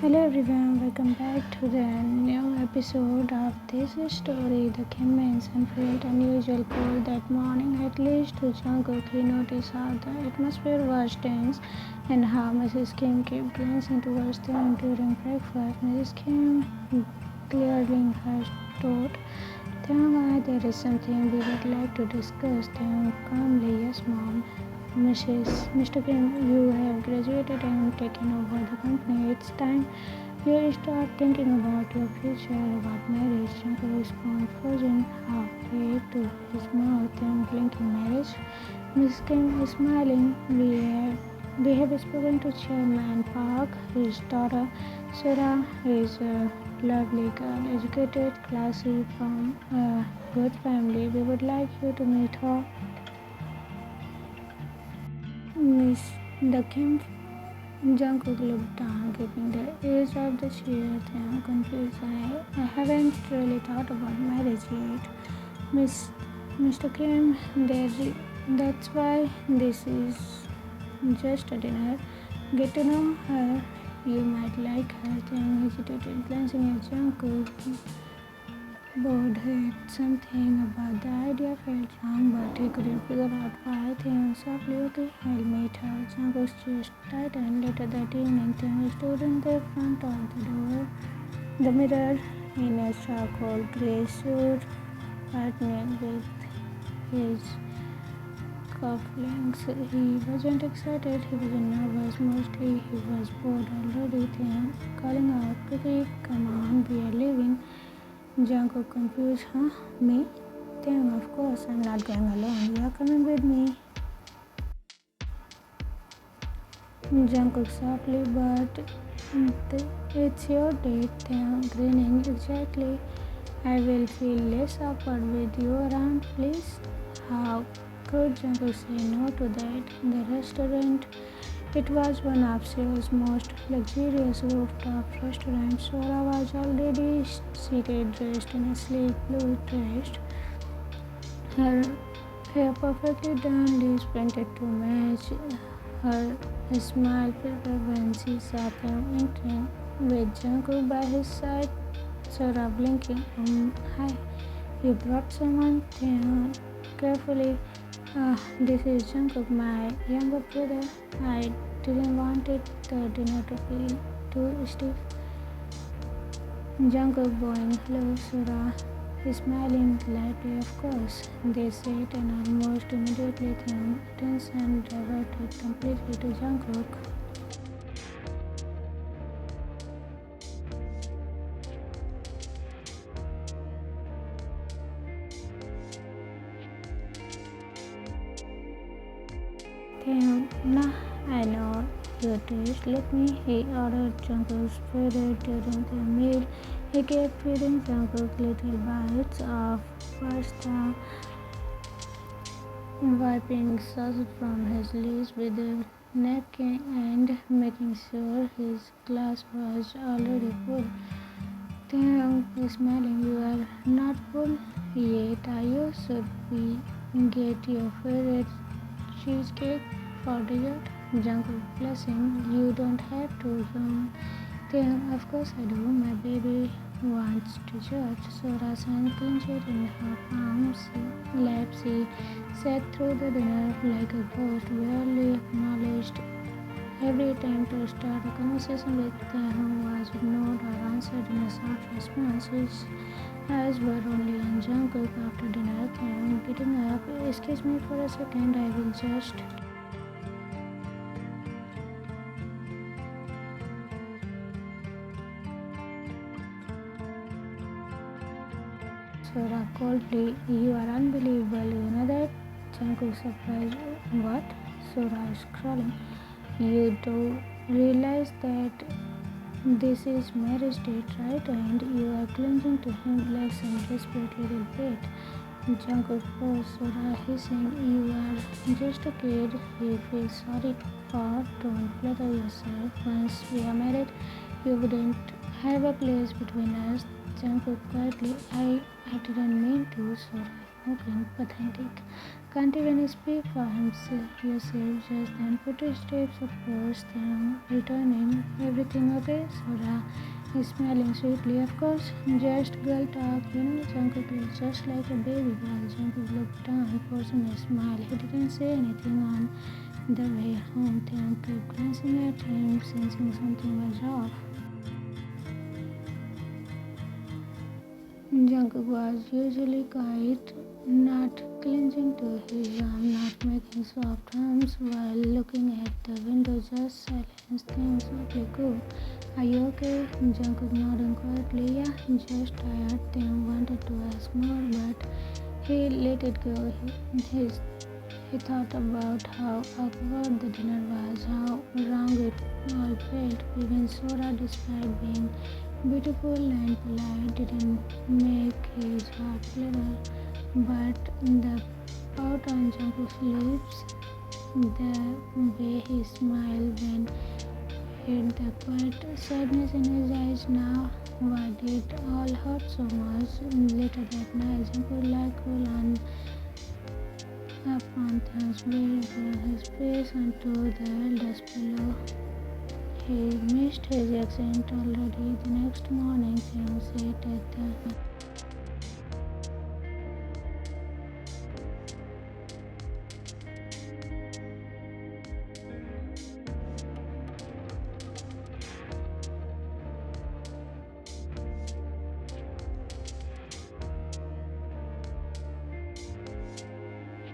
Hello everyone, welcome back to the new episode of this story. The Kim felt unusual cold that morning. At least to Jungkook, he noticed how the atmosphere was tense and how Mrs. Kim kept glancing towards them during breakfast. Mrs. Kim clearing her throat. There is something we would like to discuss. Taehyung calmly, yes mom. Mr. Kim, you have graduated and taken over the company. It's time you start thinking about your future, about marriage. Jungkook responds, frozen halfway to his mouth and blinking marriage. Miss Kim is smiling. We have spoken to Chairman Park. His daughter Sora is a lovely girl, educated, classy, from a good family. We would like you to meet her. Miss the Kim Jungkook looked down, gripping the edge of the chair. I'm confused. I haven't really thought about marriage yet. Miss Mr. Kim, that's why this is just a dinner. Get to know her. You might like her. Then hesitated, glancing at Jungkook. Bored had something about the idea felt wrong, but he couldn't figure out why. Taehyung softly, okay, I'll meet her. Jungkook's chest tightened. Later that evening, Taehyung stood in the front of the door, the mirror, in a charcoal grey suit, partnering with his cufflinks. He wasn't excited, he wasn't nervous, mostly he was bored already. Taehyung calling out, Kookie, come on, we are leaving. Jungkook confused, huh? Me? Taehyung, of course, I'm not going alone. You are coming with me. Jungkook softly, but it's your date. Taehyung grinning. Exactly. I will feel less awkward with you around, please. How could Jungkook say no to that? The restaurant. It was one of Seoul's most luxurious rooftop restaurants. Sora was already seated, dressed in a sleek blue dress. Her hair perfectly done, leaves painted to match. Her smile filled when she saw them entering, with Jungkook by his side. Sora blinking. Hi. You brought someone? Carefully. This is Jungkook, my younger brother. I didn't want the dinner to feel too stiff. Jungkook bowing, hello, Sora. Smiling lightly, of course. They sat and almost immediately their attention diverted completely to Jungkook. Nah, I know your taste. Let me. He ordered Jungkook's favorite during the meal. He kept feeding Jungkook little bites of pasta, wiping sauce from his lips with a napkin and making sure his glass was already full. Taehyung is smiling. You are not full yet, are you? Should we get your favorite cheesecake for dessert? Jungkook blushing. You don't have to. Taehyung, of course I do. My baby wants dessert. Sora's hand clenched in her palms. Lap she sat through the dinner like a ghost, barely acknowledged. Every attempt to start a conversation with Taehyung was ignored or answered in a short response. His eyes were only on Jungkook after dinner. Taehyung getting up. Excuse me for a second, I will just. Sora coldly, you are unbelievable, you know that? Jungkook surprised, what? Sora is crawling. You do realize that this is marriage date, right? And you are clinging to him like some desperate little pet. Jungkook paused, Sora hissing, you are just a kid you feel sorry for. Don't flatter yourself. Once we are married, you wouldn't have a place between us. Jungkook quietly, I didn't mean to, Sora. smoking, pathetic. Can't even speak for himself. Yourself just then put steps across them, returning. Everything okay? Sora is smiling sweetly. Of course, just girl talk, Jungkook is just like a baby girl. Jungkook looked down, forcing a smile. He didn't say anything on the way home. Taehyung kept glancing at him, sensing something was off. Jungkook was usually quiet, not clinging to his arm, not making soft arms while looking at the window, just silence. Things okay, cool. Are you okay? Jungkook nodding quietly. Yeah, just tired. Taehyung wanted to ask more, but he let it go. He thought about how awkward the dinner was, how wrong it all felt. Even Sora, despite being beautiful and polite, didn't make his heart flicker. But the pout on Jungkook's lips, the way he smiled when hid the quiet sadness in his eyes now, why did all hurt so much? Later that night, Jungkook lay cool on upon Taehyung's bed, brought his face onto the eldest pillow. He missed his accent already. The next morning, Taehyung sat at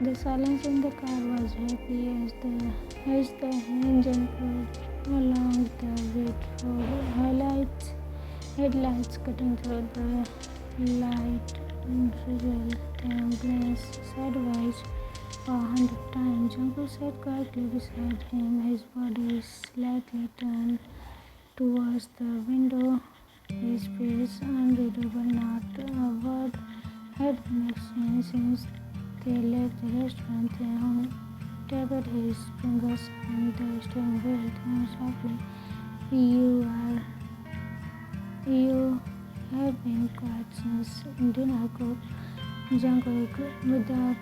the silence in the car was happy as the engine pulled along the wet road. Headlights cutting through the light drizzle. Taehyung glanced sideways a 100 times. Jungkook sat quietly beside him, his body slightly turned towards the window, his face unreadable. Not a word had been exchanged since they left the restaurant. Taehyung tapped his fingers on the steering wheel. Taehyung softly, You have been quiet since dinner, Cook. Jungkook, without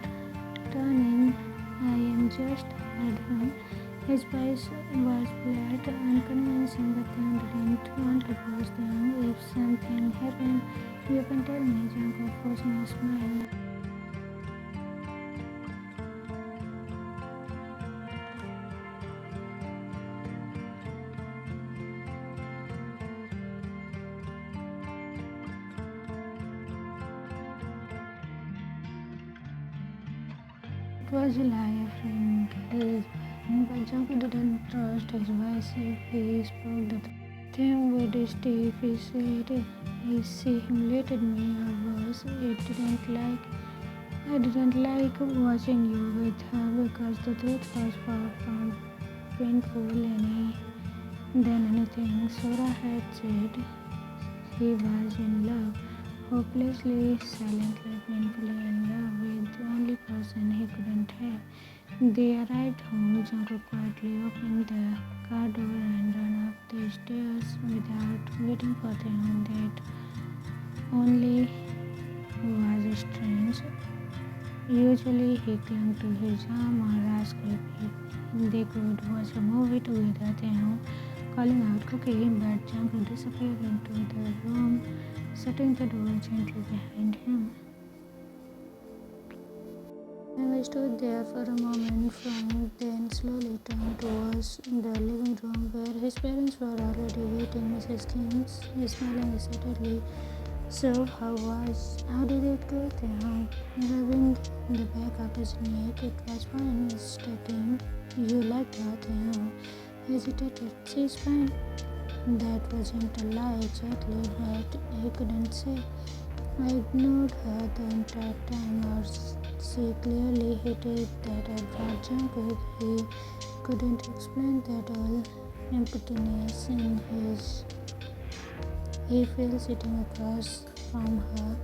turning, I am just at home. His voice was flat, unconvincing, but Taehyung didn't want to force them. If something happened, you can tell me, Jungkook, forcing a smile. It was July from his but Jungkook didn't trust his voice if he spoke the truth. Taehyung would stay if he said he humiliated me or worse. I didn't like watching you with her because the truth was far from painful than anything Sora had said. He was in love, hopelessly, silently, painfully in love with the only person he couldn't have. They arrived home. Jungkook quietly opened the car door and ran up the stairs without waiting for Taehyung. That only was strange. Usually he clung to his arm or asked if they could watch a movie together. Taehyung calling out Kookie, but Jungkook disappeared into the room, shutting the door gently behind him. I stood there for a moment, then slowly turned towards the living room where his parents were already waiting. Mrs. Kim smiling excitedly. So, how did it go, Taehyung? Rubbing the back of his neck. It was fine, Mr. Kim. You liked her, Taehyung hesitated. She's fine. That wasn't a lie exactly, but he couldn't say. I ignored her the entire time, or she clearly hated that I brought Jungkook. He couldn't explain that all emptiness in his. He felt sitting across from her,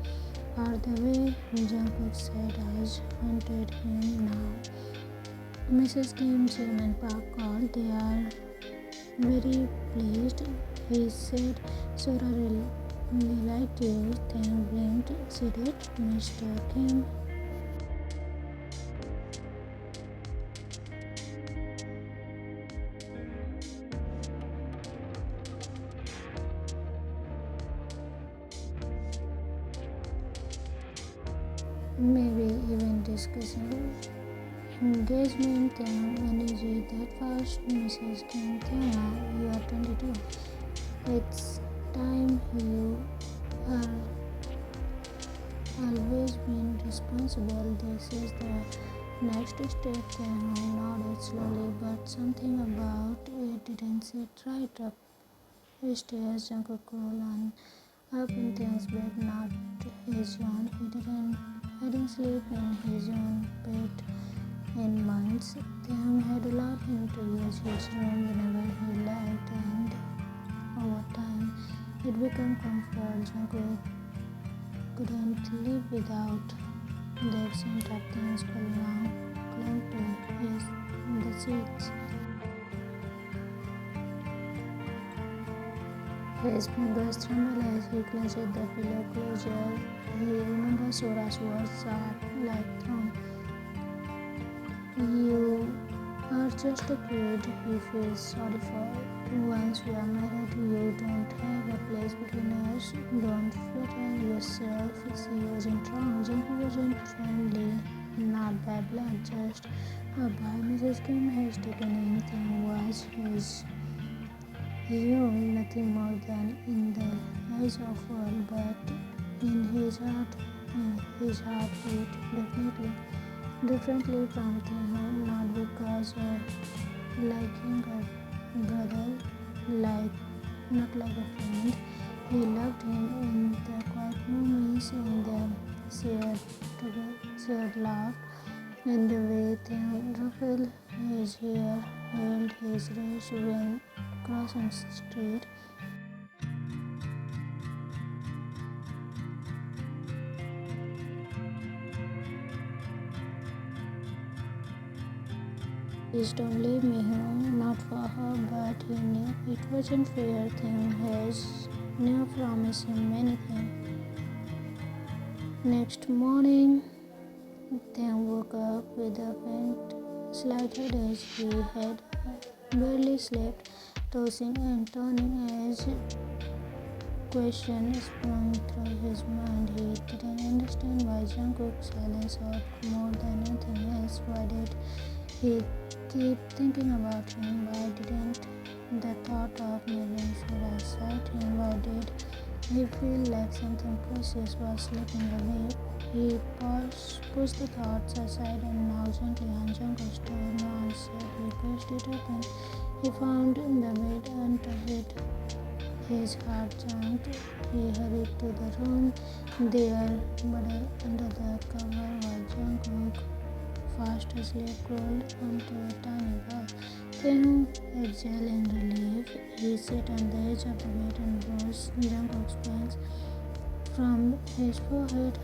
or the way Jungkook's sad eyes haunted him now. Mrs. Kim, Jim and Park called. They are very pleased, he said. Sora really liked you. Taehyung blinked. She did, Mr. Kim. maybe even discussing engagement and energy. That first Mrs. Kim Taehyung, you are 22. It's time you are always been responsible. This is the next step. Taehyung nodded slowly, but something about it didn't sit right up. His stairs Jungkook cool and up in Taehyung's bed, not his own. He hadn't slept in his own bed in months. Taehyung had allowed him to use his room whenever he liked, and over time it became comfort. Jungkook couldn't live without the scent of Taehyung's cologne clung to the sheets. His fingers trembled as he clenched the pillow closer. He remembered Sora's words sharp like thorn. You are just a kid he feels sorry for. Once we are married, you don't have a place between us. Don't flatter yourself. She wasn't wrong. Jungkook wasn't friendly, not by blood, just by Mrs. Kim has taken anything was his. Young, nothing more than in the eyes of world, but in his heart beat definitely differently from Taehyung, not because of liking a brother, like not like a friend. He loved him in the quiet moments, in the shared laugh, in the way Taehyung ruffled his hair, held his wrist when crossing the street. Please don't leave me here, not for her, but he knew it wasn't fair. Taehyung has never promised him anything. Next morning, Taehyung woke up with a faint, slight headache. He had barely slept, tossing and turning as questions sprung through his mind. He didn't understand why Jungkook's silence hurt more than anything else. Why did he keep thinking about him? Why didn't the thought of marrying Sora excite him? Why did he feel like something precious was slipping away? He pushed the thoughts aside and now gently on Jungkook's door. No answer. He pushed it open. He found the bed untouched. His heart jumped. He hurried to the room. There, buried under the cover, was Jungkook, fast asleep, curled onto a tiny ball. Taehyung exhaled in relief. He sat on the edge of the bed and brushed Jungkook's bangs from his forehead.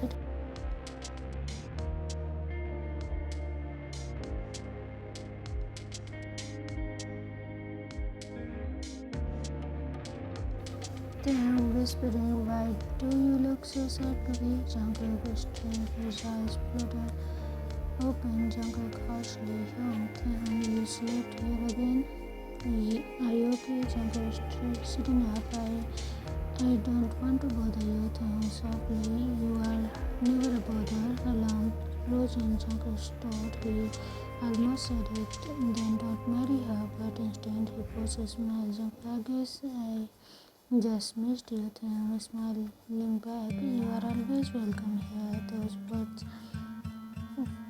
Taehyung whispering, why do you look so sad, baby? Jungkook stirred, his eyes fluttered open. Jungkook harshly, Hyung, Taehyung, you slept here again? Are you okay? Jungkook sitting up. I don't want to bother you, Taehyung softly. You are never a bother. Alarm rose in Jungkook's throat. He almost said it, then don't marry her, but instead he forced a smile. Jungkook, I guess I just missed you, Taehyung smiling back. You are always welcome here. Those words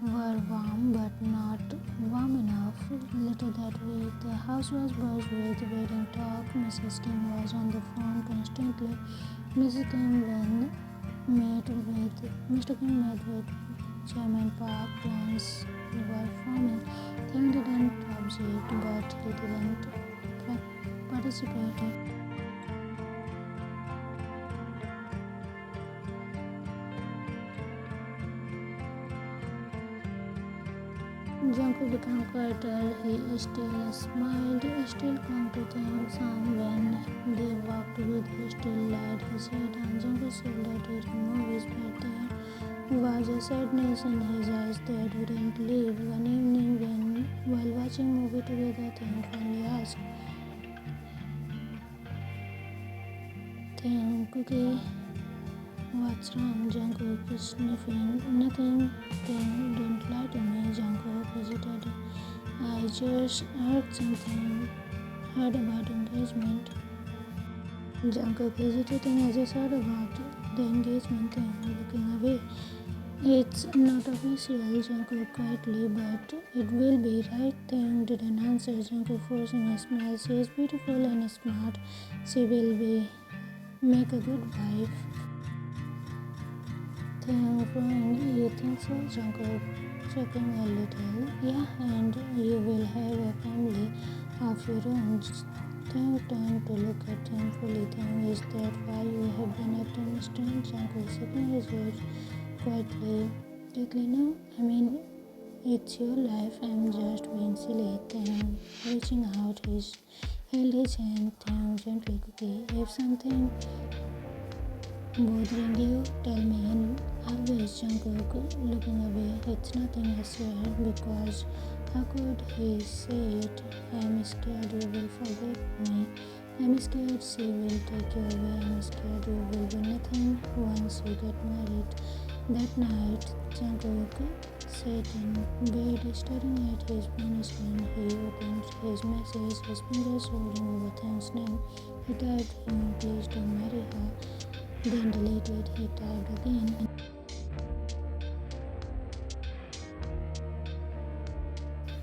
were warm, but not warm enough. Later that week, the house was buzzed with wedding talk. Mrs. Kim was on the phone constantly. Mrs. Kim Mr. Kim met with Chairman Park. Plans were forming. Taehyung didn't object, but he didn't participate. Jungkook became quieter. He still smiled, still clung to Taehyung's arm when they walked with. He still laid his head on Jungkook's shoulder to remove his but there was a sadness in his eyes that wouldn't leave. One evening, while watching a movie together, Taehyung finally asked, Taehyung, Kookie, What's wrong? Jungkook is sniffing. Nothing. Then don't lie to me. Jungkook hesitated. I just heard something. Heard about engagement. Jungkook hesitating. I just heard about the engagement thing. Looking away. It's not official, Jungkook quietly, but it will be, right? Taehyung didn't answer. Jungkook forcing a smile. She is beautiful and smart. She will be make a good wife. Taehyung frowned. You think so? Jungkook chuckling a little. Yeah, and you will have a family of your own. Taehyung turned to look at him fully. Taehyung, is that why you have been acting strange? Jungkook shaking his head quietly. No, I mean, it's your life. I'm just being silly. Taehyung reaching out, held his hand. Taehyung gently, Cookie. If something bothering you, tell me. And always, Jungkook looking away. It's nothing, I swear. Because how could he say it? I'm scared you will forget me. I'm scared she will take you away. I'm scared you will be nothing once you get married. That night, Jungkook sat in bed staring at his phone screen. He opened his message, his fingers hovering over Taehyung's name. He typed him, please don't marry her. Then deleted. He typed again.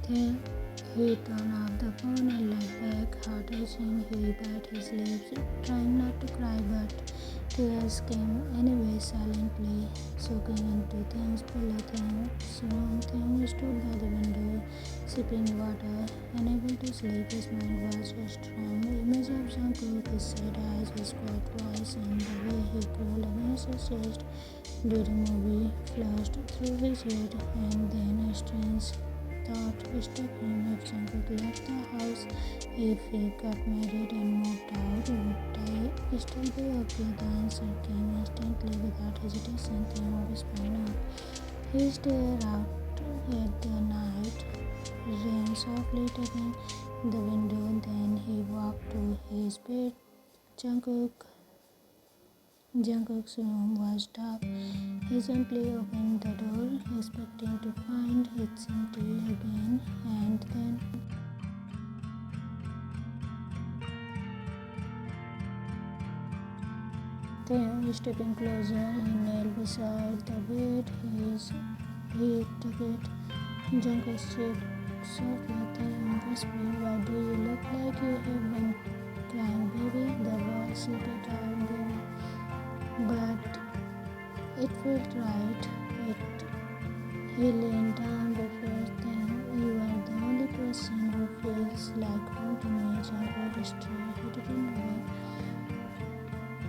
Then he turned off the phone and lay back, heart racing. He bit his lips, trying not to cry, but tears came anyway, silently, soaking into Taehyung's pillow. Taehyung stood by the window, sipping water, unable to sleep. His mind was just drawn. The image of Jungkook, his sad eyes, his quiet voice, and the way he crawled against his chest during the movie flashed through his head, and then a strange thought struck him. If Jungkook left the house, if he got married and moved out, would I still be okay? The answer came instantly without hesitation. Taehyung whispered no. He stared out at the night rain softly tapping the window. Then he walked to his bed. Jungkook's room was dark. He gently opened the door, expecting to find it empty again, and then Taehyung stepping closer, he knelt beside the bed. He took it. Jungkook cheek softly. Taehyung whispered, why do you look like you have been crying, baby? The voice slipped out, baby. But it felt right. He leaned down before Taehyung. You are the only person who feels like home to me. Jungkook stared. He didn't know.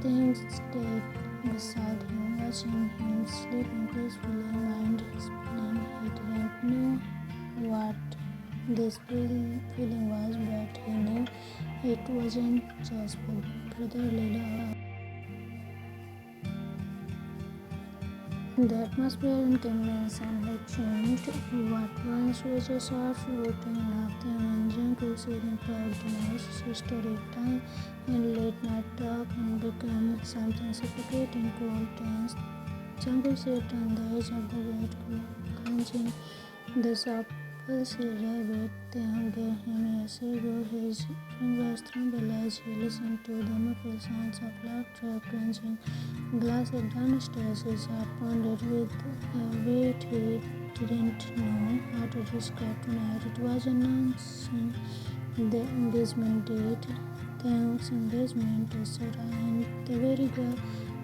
Taehyung stayed beside him, watching him sleeping peacefully, mind spinning. He didn't know what this feeling was, but he knew it wasn't just brotherly love. The atmosphere in Kim had changed. What once was a soft routine of them and Jungkook sitting quiet dinners, study time, and late night talk and become something suffocating, cold, tense. Jungkook sat on the edge of the bed, clenching the soft pulsy rabbit. Taehyung gave him a cigarette. His fingers trembled as he listened to the muffled sounds of laughter crunching glasses downstairs. His heart pounded with a weight he didn't know how to describe tonight. It was announcing the engagement date. Taehyung's engagement to Sora, and the very girl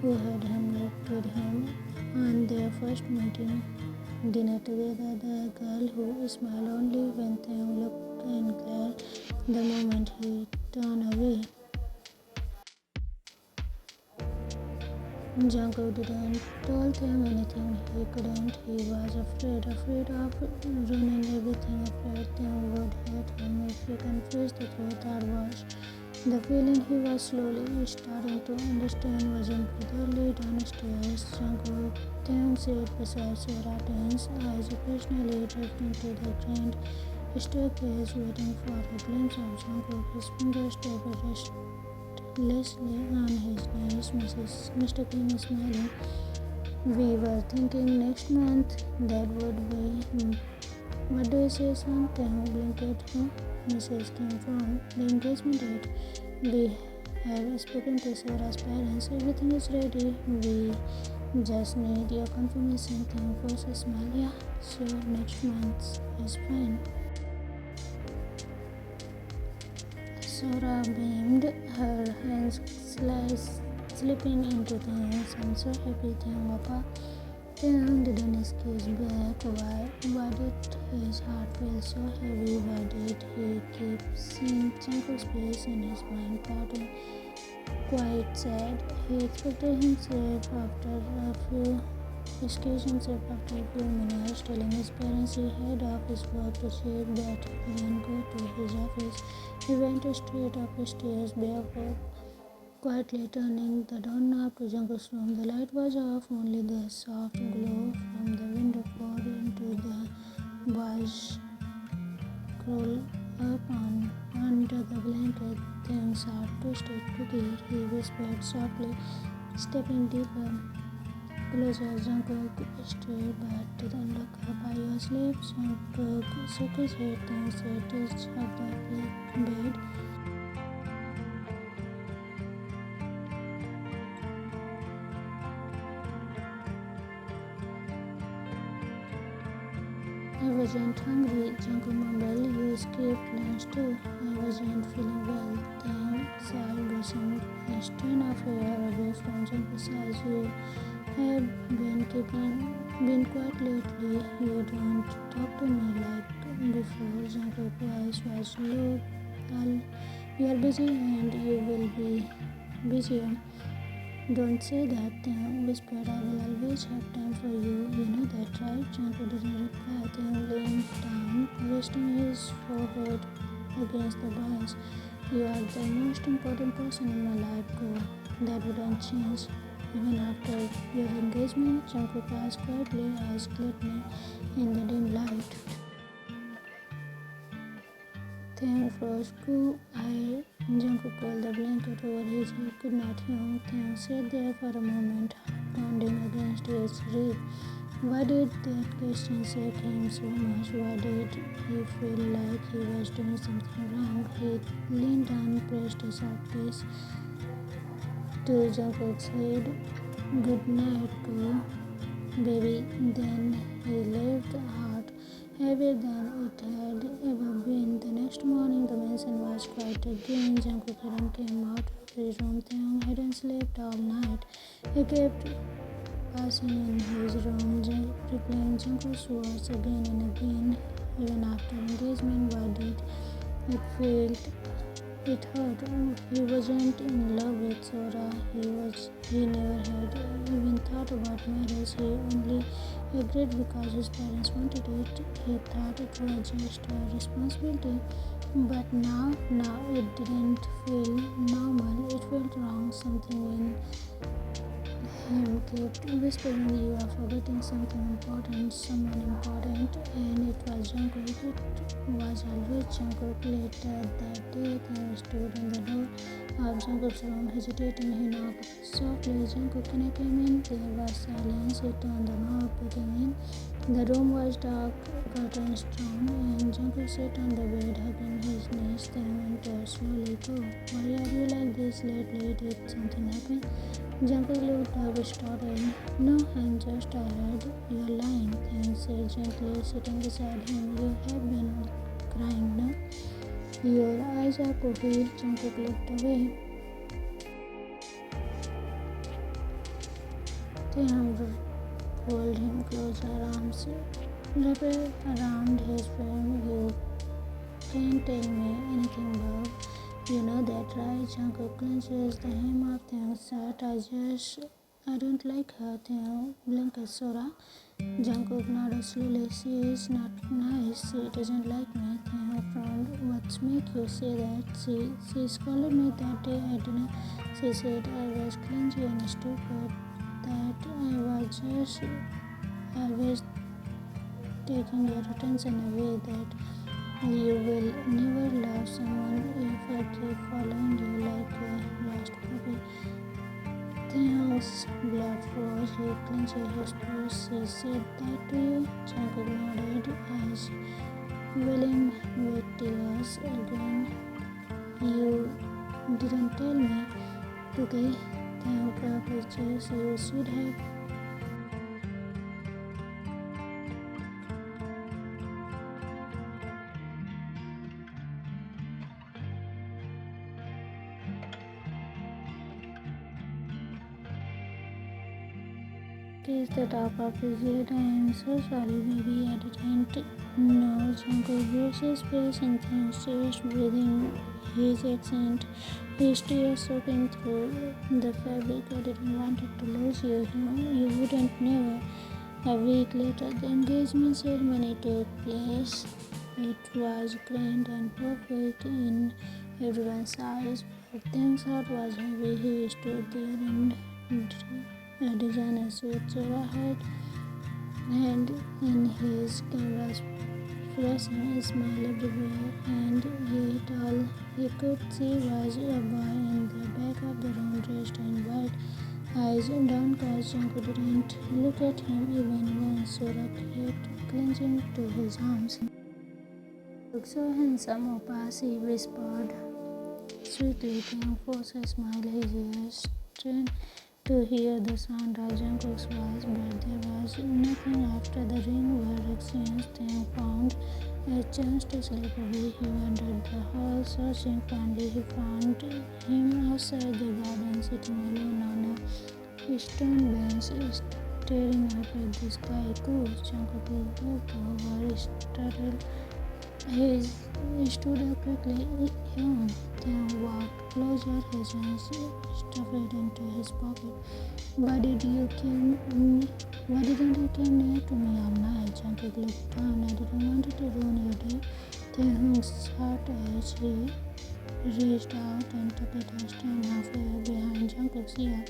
who had looked at him on their first meeting dinner together, the girl who smiled only when Taehyung looked and glared the moment he turned away. Jungkook didn't tell Taehyung anything. He couldn't. He was afraid of ruining everything, afraid Taehyung would hate him if he confessed the truth. That was the feeling he was slowly starting to understand wasn't brotherly. Downstairs, Taehyung sat beside Sora, tense eyes occasionally drifting to the grand staircase, waiting for a glimpse of Jungkook. His fingers tapped Leslie on his knees, Mr. King is smiling. We were thinking next month that would be. What do you say, son? Taehyung blinked at him. Mrs. Kim from the engagement date. We have spoken to Sora's parents. Everything is ready. We just need your confirmation. Taehyung forced a smile. Yeah, sure, next month is fine. Sora beamed, her hands slipping into Taehyung's. I'm so happy, Taehyung Papa. Taehyung didn't excuse back. Why did his heart feel so heavy? Why did he keep seeing Jungkook's face in his mind? Pouting, quite sad. He expected himself after a few excused himself after a few minutes, telling his parents he had off his work to check that he didn't go to his office. He went straight up the stairs barefoot, quietly turning the doorknob to Jungkook's room. The light was off, only the soft glow from the window poured into the boys curled up under the blanket. Things are twisted. Cookie, he whispered softly, stepping deeper. Closer, Jungkook stared but didn't look up. Are you asleep? Jungkook shook his head. Things at the edge of the bed. I wasn't hungry, Jungkook mumbled. You skipped lunch too. I wasn't feeling well. Taehyung sighed, brushing a strand of hair away from Jungkook's eyes. You have been quiet lately. You don't talk to me like before. Jungkook's voice was low. You are busy and you will be busier. Don't say that, Taehyung whispered. I will always have time for you. You know that, right? Jungkook didn't reply. Taehyung leaned down, resting his forehead against the boys. You are the most important person in my life, Go. That wouldn't change. Even after your engagement, Jungkook asked quietly, eyes glittering in the dim light. Taehyung froze. Jungkook pulled the blanket over his head. Good night, Hyung. Taehyung sat there for a moment, pounding against his rib. Why did that question shake him so much? Why did he feel like he was doing something wrong? He leaned down, pressed a soft kiss to Jungkook's head. Good night, Go, baby. Then he left, heart heavier than it had ever been. The next morning, the mansion was quiet again. Jungkook hadn't came out of his room. Taehyung hadn't slept all night. He kept passing in his room, replaying Jungkook's words again and again. Even after engagement, why did it feel? It hurt. He wasn't in love with Sora. He never had even thought about marriage. He only agreed because his parents wanted it. He thought it was just a responsibility. But now it didn't feel normal. It felt wrong. Something in him kept whispering, you are forgetting something important, someone important, and it was Jungkook. It was always Jungkook. Later that day, Taehyung stood in the door of Jungkook's room, hesitating. He knocked softly. Jungkook, can I come in? There was silence. He turned the knob, peeking in. The room was dark, curtains drawn, and Jungkook sat on the bed, hugging his knees. Taehyung entered slowly. Go. Why are you like this lately? Did something happen? Jungkook looked up, startled. No, I'm just tired. You're lying, Taehyung said gently, sitting beside him. You have been crying, no? Your eyes are puffy. Jungkook looked away. Taehyung pulled him closer, arms wrapped around his frame. You can't tell me anything, love. You know that, right? Jungkook clenches the hem of Taehyung's shirt. I don't like her. Taehyung blinked at Sora. Jungkook nodded slowly. She is not nice. She doesn't like me. Taehyung frowned. What makes you say that? She scolded me that day at dinner. She said I was clingy and stupid. That I was just always taking your attention away. That you will never love someone if I keep following you like a fast puppy. Taehyung's blood froze. He clenched his fists. She said that to you? Jungkook nodded, eyes welling with tears. Again, you didn't tell me, Kookie. Taehyung cracked his chest. You should have. Kissed the top of his head. I am so sorry, baby. I didn't know. Jungkook brushed his face in Taehyung's chest, breathing his accent. His tears soaking through the fabric. I didn't want to lose you. You wouldn't never. A week later, the engagement ceremony took place. It was grand and perfect in everyone's eyes, but Taehyung's heart was heavy. He stood there in a designer suit, Sora had hand in his canvas, flashing a smile everywhere, and yet all he could see was a boy in the back of the room dressed in white, eyes downcast. Jungkook didn't look at him even once. Sora kept clinging to his arms. "Look so handsome, Oppa," she whispered sweetly. Taehyung forced a smile. His ears strained to hear the sound of Jungkook's voice, but there was nothing after the ring were exchanged. Taehyung found a chance to slip away. He wandered the hall, searching. Finally, he found him outside the garden, sitting alone on a stone bench, staring up at the sky. "Cool." Jungkook looked over, startled. He stood up quickly. "Hyung." Taehyung walked closer, his hands stuffed into his pocket. Why didn't you come near to me all night?" Jungkook looked down. "I didn't want to ruin your day." Taehyung's heart ached. He reached out and took it a stand halfway behind Jungkook's ear.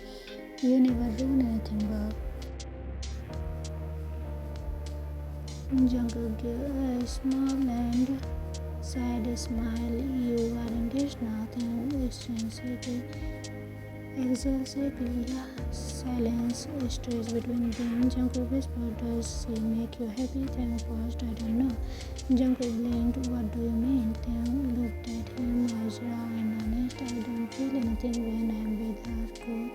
"You never ruin anything, Bob." Jungkook gave a small and sad smile. "You are engaged now." Taehyung exchanged exactly. Silence stretched between them. Jungkook whispered, "Does she make you happy?" Taehyung paused. "I don't know." Jungkook blinked. "What do you mean?" Taehyung looked at him, eyes raw and honest. "I don't feel anything when I am with her. Cool.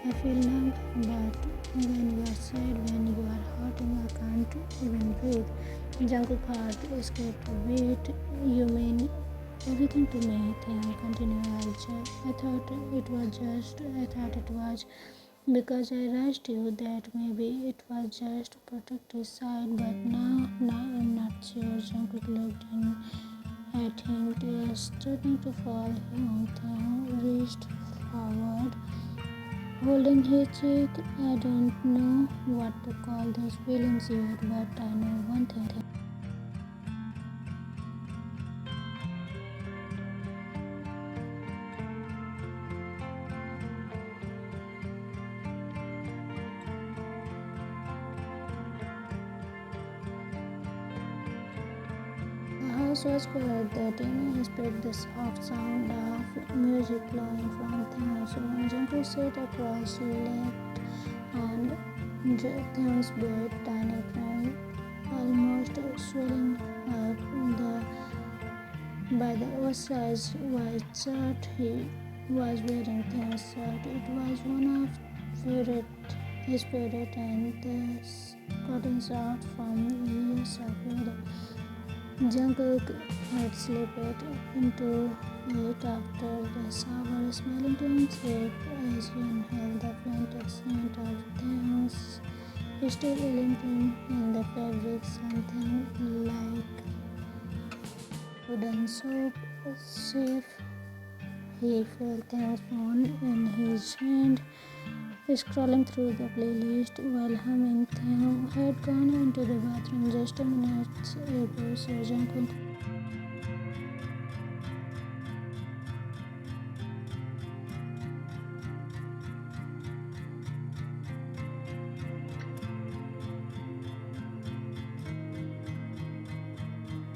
I feel numb, but when you are sad, when you are hurting, I can't even breathe." Jungkook's heart skipped a beat. "You mean everything to me," Taehyung continued. I thought it was because I rushed you, that maybe it was just to protect his side, but now I'm not sure." Jungkook looked in at him, tears starting to fall. Taehyung reached forward, holding his cheek. "I don't know what to call these feelings yet, but I know one thing." The house was quiet. The teenagers picked the soft sound of music flowing from Taehyung's room. Jungkook sat across, legged on Taehyung's bed, tiny frame almost swelling up by the oversized white shirt he was wearing. Taehyung's shirt. It was one of his favorite, and the curtains out from years of weather. Jungkook had slipped into it after the shower, smelling Taehyung's breath as he inhaled the faint scent of Taehyung's still lingering in the fabric, something like wooden soap. Safe. He felt Taehyung's phone in his hand, scrolling through the playlist while humming. Taehyung had gone into the bathroom just a minute ago, so Jungkook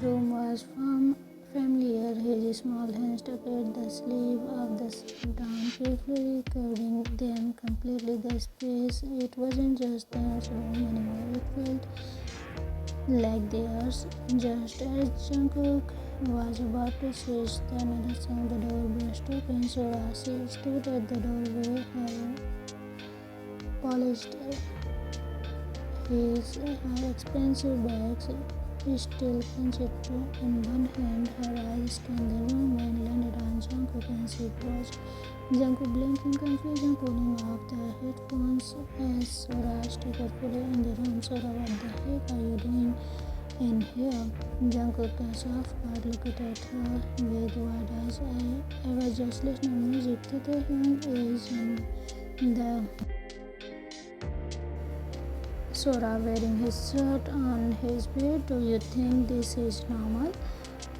room was familiar. His small hands tucked the sleeve of the suit down, carefully covering them completely. The space, it wasn't just their room anymore. It felt like theirs. Just as Jungkook was about to switch to another song, the door burst open. Sora stood at the doorway, her polished her expensive bags still clenched in one hand. Her eyes scanned the room and landed on Jungkook and she paused. Jungkook blinked in confusion, pulling off the headphones as Sora stepped fully in the room. Sora, what the heck are you doing in here? Jungkook cast off guard, looked at her with wide eyes. I was just listening to music. Taekook is in the Sora wearing his shirt on his bed. Do you think this is normal,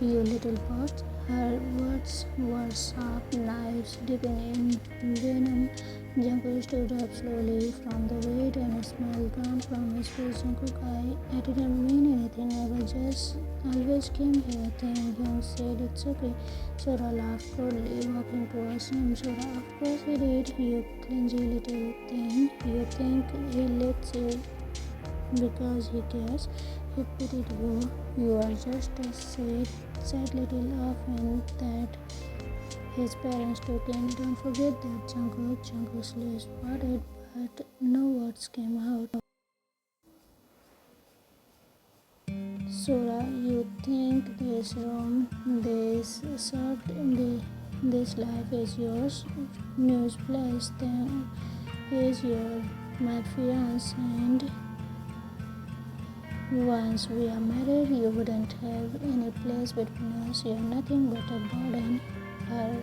you little pot? Her words were sharp knives dipping in venom. Jungkook stood up slowly from the bed and a smile gone from his face. Jungkook, I didn't mean anything. I was just always came here. Taehyung said it's okay. Sora laughed coldly, walking towards him. Sora, of course he did. You clingy little thing. You think he lets you because he cares? He pitied you. You are just a sad little orphan that his parents took in. Don't forget that, Jungkook. Jungkook's lips parted, but no words came out. Sora, you think this room, this shirt, this life is yours? Newsflash, then is your my fiance, and once we are married, you wouldn't have any place between us. You're nothing but a burden. Her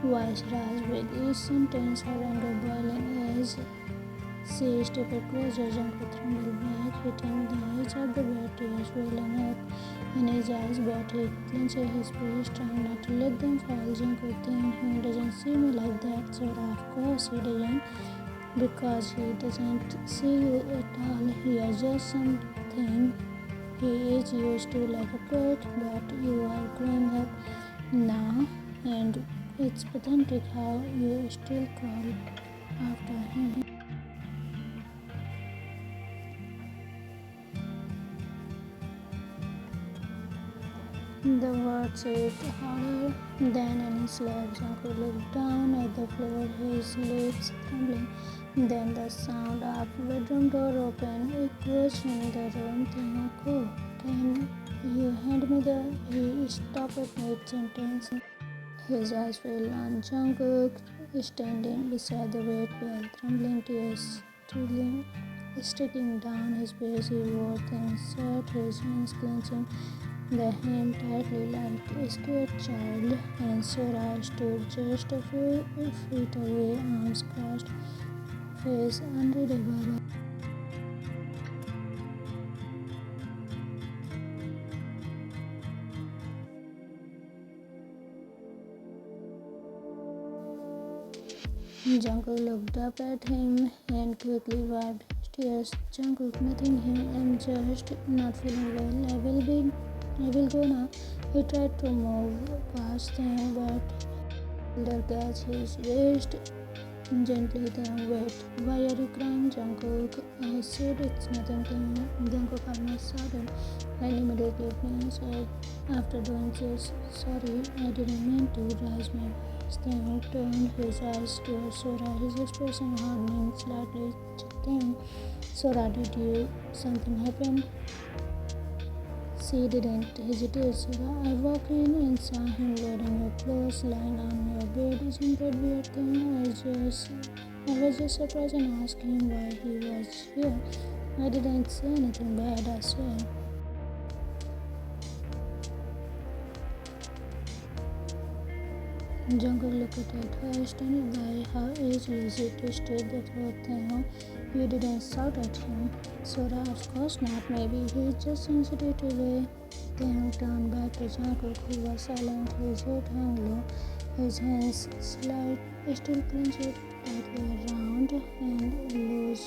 voice raised with each sentence, her anger boiling as she stepped closer. Jungkook trembled back, hitting the edge of the bed, tears welling up in his eyes, but he clenched his fist, trying not to let them fall. Jungkook, he doesn't see me like that. Sora, of course he doesn't, because he doesn't see you at all. You are just something he is used to, like a pet, but you are growing up now, and it's pathetic how you still call after him. The words hit harder than any slap. Jungkook looked down at the floor, his lips trembling. Then the sound of the bedroom door opened. It was in the room. Taekook, can you hand me the... He stopped mid-sentence. His eyes fell on Jungkook, standing beside the bed, while trembling tears streaking down his face. He wore thin shirt, his hands clenching the hem tightly like a scared child, and Sora stood just a few feet away, arms crossed, face unreadable. Jungkook looked up at him and quickly wiped tears. Jungkook, nothing here. I'm just not feeling well. I will go now. He tried to move past him, but the catch his wrist gently. Then wait. Why are you crying, Jungkook? I said it's nothing to you. Jungkook almost shouted and immediately flinched after doing this. Sorry, I didn't mean to raise my voice. Then turned his eyes towards Sora, his expression hardening slightly. Then, Sora, did you something happen? She didn't hesitate. Sora, I walked in and saw him wearing your clothes, lying on your bed. Isn't that weird thing? I was just surprised and asked him why he was here. I didn't say anything bad, I swear. Jungkook looked at her, stunned by how easily she twisted the truth. You didn't shout at him. Sora, of course not. Maybe he's just sensitive today. Taehyung turned back to Jungkook, who was silent. His head hung low, his hands still clenched tightly around and loose,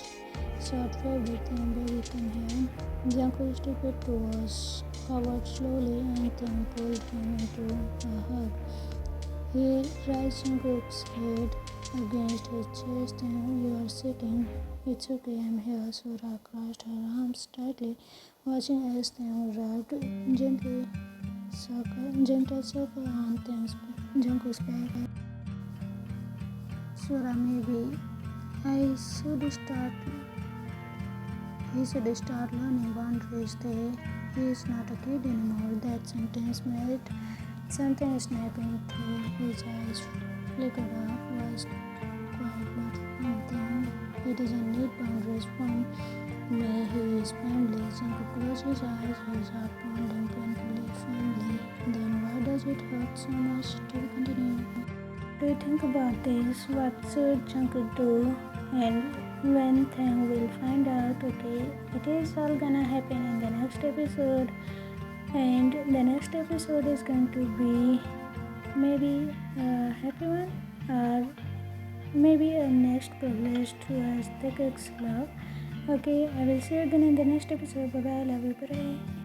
short fabric. Baby, come here. Jungkook stepped towards forward slowly and then pulled him into a hug. He raised Jungkook's head against his chest. And you are sitting. It's okay, I'm here. Sora crossed her arms tightly, watching as Taehyung wrapped gentle circle on Jungkook's back. Sora, maybe I should start. He should start learning boundaries. He is not a kid anymore. That sentence made something snapping through his eyes. Flickered up, was quiet but something. He doesn't need boundaries from me. He is family. Jungkook closed his eyes, his heart pounding painfully. Family. Then why does it hurt so much to continue? Do you think about this? What should Jungkook do? And when Taehyung will find out? Okay, it is all gonna happen in the next episode. And the next episode is going to be maybe a happy one, or maybe a next progress towards Taekook's love. Okay, I will see you again in the next episode. Bye bye, love you, bye.